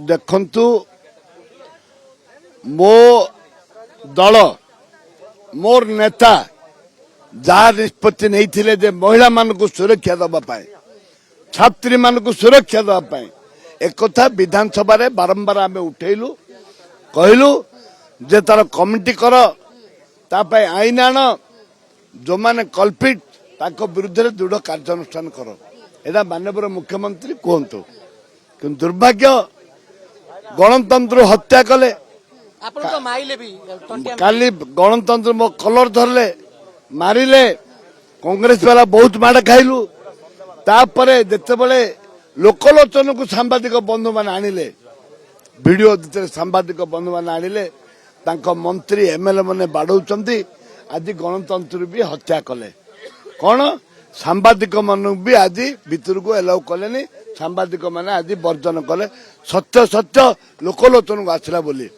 देखंतु मो दल मोर नेता जहाँ निष्पत्ति नहीं थिले जे महिला मान को सुरक्षा दवाई छात्री मान को सुरक्षा दवाई एक कथा विधानसभा रे बारंबार आमे उठेलु कहलु जे तार कमिटी कर तापाई आईन आण जो माने कल्पिट ताको विरुद्ध रे दृढ़ कार्यानुष्ठान कर एदा माननीय मुख्यमंत्री कहतु कि दुर्भाग्य गणतंत्र हत्या कले काली गणतंत्र मो कलर धरले मारिले कांग्रेस वाला बहुत माड़ खाइलु तापरे जेतेबेले लोकलोचन को सांबादिक बंधु मान आनिले वीडियो सांबादिक बंधु मान आनिले तांको मंत्री एमएलए माने बाडौचंती आज गणतंत्र भी हत्या कले कौन सांबादिक मान भी आज भितर को एलाउ कले सांबादिक माने आज वर्जन कले सत्य सत्य लोकलोचन को आसला बोली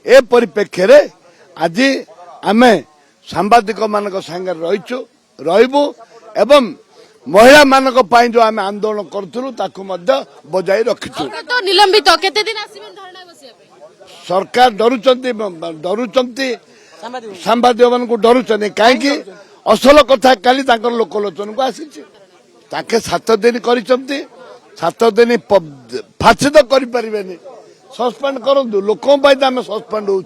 ए परिप्रेक्षी रे आज आमे सांबादिक मान संगे रहीचु रहबू एवं महिला मान जो आम आंदोलन करूँ बजाई रखीचु तो निलंबित केते दिन आसीबे धरना बसिया पे सरकार डरुचंती सांबादिक मान को डरुचंती कहीं असल कथा काली लोकलोचन को आसी 7 दिन कर 7 दिन फाशी तो करें सस्पेंड करूँ लोक सस्पेंड हो